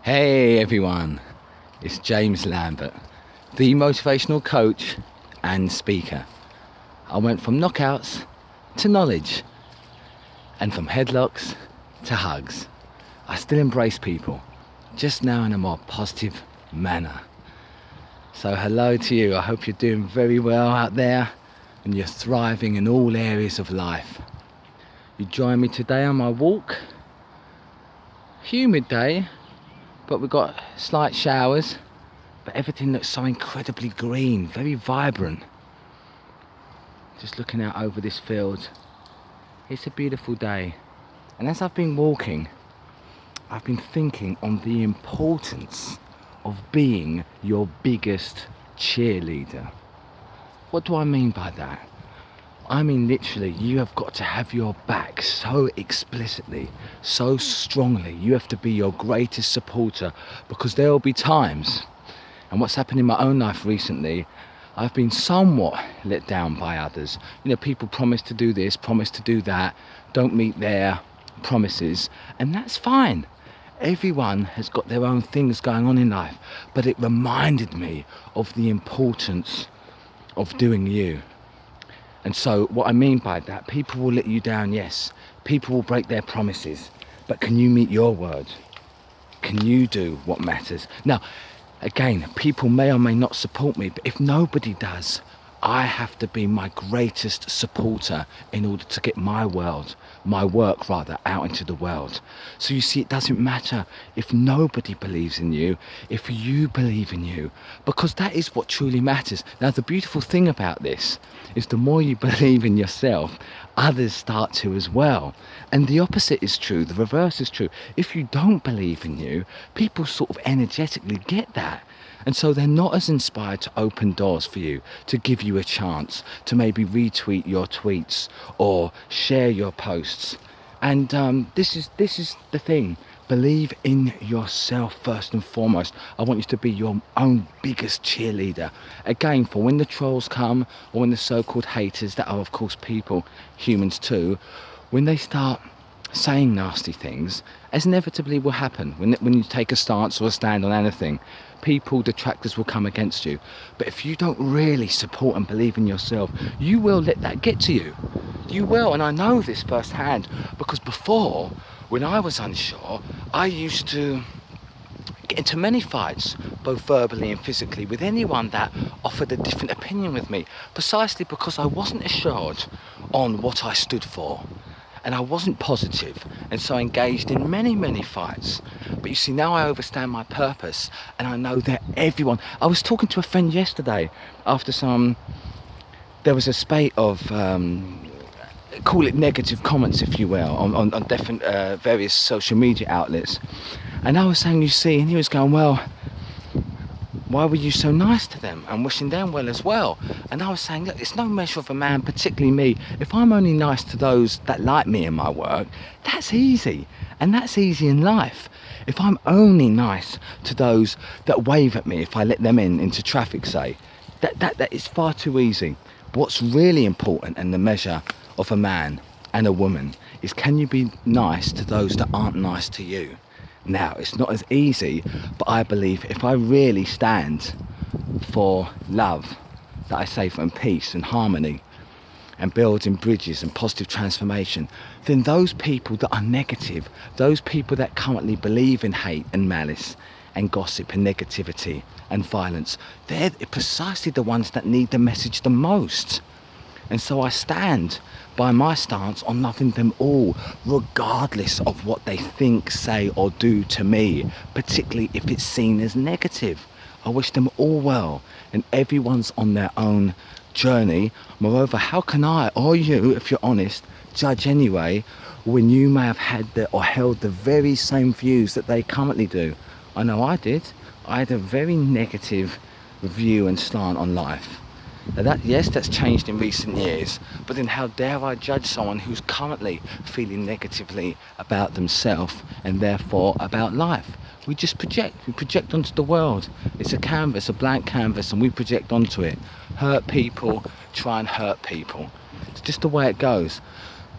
Hey everyone, it's James Lambert, the motivational coach and speaker. I went from knockouts to knowledge and from headlocks to hugs. I still embrace people, just now in a more positive manner. So hello to you, I hope you're doing very well out there and you're thriving in all areas of life. You join me today on my walk. Humid day, but we've got slight showers, but everything looks so incredibly green, very vibrant. Just looking out over this field, it's a beautiful day. And as I've been walking, I've been thinking on the importance of being your biggest cheerleader. What do I mean by that? I mean literally, you have got to have your back so explicitly, so strongly. You have to be your greatest supporter, because there will be times, and what's happened in my own life recently, I've been somewhat let down by others. You know, people promise to do this, promise to do that, don't meet their promises, and that's fine. Everyone has got their own things going on in life, but it reminded me of the importance of doing you. And so what I mean by that, people will let you down, yes. People will break their promises. But can you meet your word? Can you do what matters? Now, again, people may or may not support me, but if nobody does, I have to be my greatest supporter in order to get my work out into the world. So you see, it doesn't matter if nobody believes in you, if you believe in you, because that is what truly matters. Now, the beautiful thing about this is the more you believe in yourself, others start to as well. And the opposite is true, the reverse is true. If you don't believe in you, people sort of energetically get that. And so they're not as inspired to open doors for you, to give you a chance, to maybe retweet your tweets or share your posts. And this is the thing. Believe in yourself first and foremost. I want you to be your own biggest cheerleader. Again, for when the trolls come, or when the so-called haters, that are of course people, humans too, when they start saying nasty things, as inevitably will happen when you take a stance or a stand on anything, people, detractors will come against you. But if you don't really support and believe in yourself, you will let that get to you. You will, and I know this firsthand, because before, when I was unsure, I used to get into many fights, both verbally and physically, with anyone that offered a different opinion with me, precisely because I wasn't assured on what I stood for. And I wasn't positive, and so I engaged in many fights. But you see, now I understand my purpose, and I know that everyone... I was talking to a friend yesterday after there was a spate of call it negative comments, if you will, on different various social media outlets. And I was saying, you see, and he was going, well, why were you so nice to them, and wishing them well as well? And I was saying, look, it's no measure of a man, particularly me. If I'm only nice to those that like me and my work, that's easy. And that's easy in life. If I'm only nice to those that wave at me, if I let them into traffic, say, that is far too easy. What's really important, and the measure of a man and a woman, is can you be nice to those that aren't nice to you? Now, it's not as easy, but I believe if I really stand for love, that I say, for peace and harmony, and building bridges and positive transformation, then those people that are negative, those people that currently believe in hate and malice and gossip and negativity and violence, they're precisely the ones that need the message the most. And so I stand by my stance on loving them all, regardless of what they think, say or do to me, particularly if it's seen as negative. I wish them all well, and everyone's on their own journey. Moreover, how can I, or you, if you're honest, judge anyway, when you may have had or held the very same views that they currently do? I know I did. I had a very negative view and slant on life. Now that's changed in recent years, but then how dare I judge someone who's currently feeling negatively about themselves and therefore about life? We just project onto the world. It's a canvas, a blank canvas, and we project onto it. Hurt people, try and hurt people. It's just the way it goes.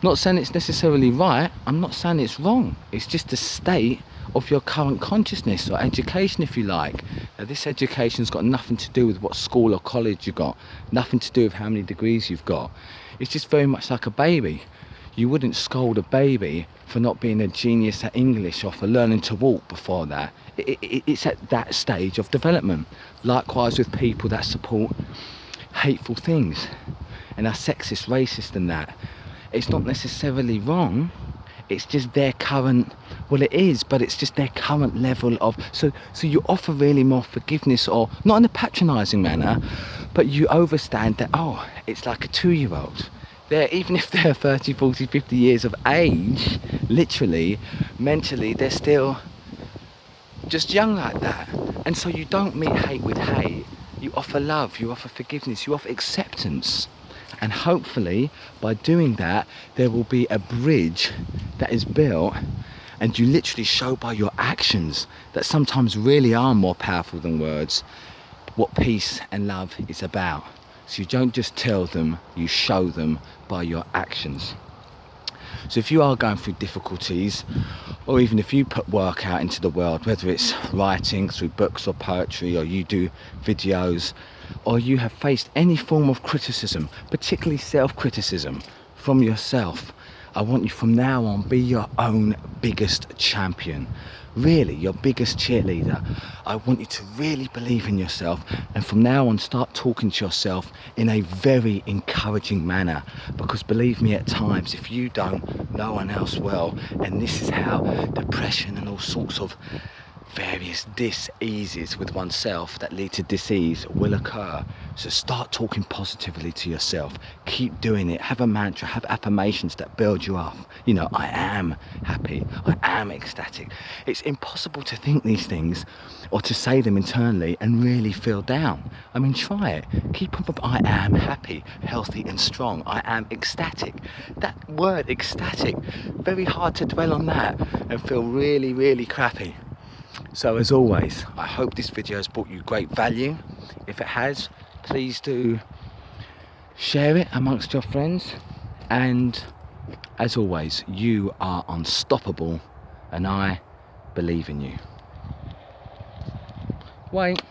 Not saying it's necessarily right, I'm not saying it's wrong. It's just a state of your current consciousness or education, if you like. Now, this education's got nothing to do with what school or college you got, nothing to do with how many degrees you've got. It's just very much like a baby. You wouldn't scold a baby for not being a genius at English or for learning to walk before that. It's at that stage of development. Likewise with people that support hateful things and are sexist, racist and that. It's not necessarily wrong, it's just their current, well it is, but it's just their current level of, so you offer really more forgiveness, or not in a patronising manner, but you overstand that, oh, it's like a 2-year-old. They're, even if they're 30, 40, 50 years of age, literally, mentally, they're still just young like that. And so you don't meet hate with hate, you offer love, you offer forgiveness, you offer acceptance. And hopefully by doing that there will be a bridge that is built, and you literally show by your actions that sometimes really are more powerful than words what peace and love is about. So you don't just tell them, you show them by your actions. So if you are going through difficulties, or even if you put work out into the world, whether it's writing through books or poetry, or you do videos, or you have faced any form of criticism, particularly self-criticism from yourself, I want you from now on, be your own biggest champion. Really, your biggest cheerleader. I want you to really believe in yourself, and from now on start talking to yourself in a very encouraging manner, because believe me, at times if you don't, no one else will, and this is how depression and all sorts of various dis-eases with oneself that lead to disease will occur. So start talking positively to yourself, keep doing it, have a mantra, have affirmations that build you up. You know, I am happy, I am ecstatic. It's impossible to think these things or to say them internally and really feel down. I mean, try it. Keep up, I am happy, healthy and strong, I am ecstatic. That word ecstatic, very hard to dwell on that and feel really, really crappy. So as always, I hope this video has brought you great value. If it has, please do share it amongst your friends. And as always, you are unstoppable, and I believe in you. Wait.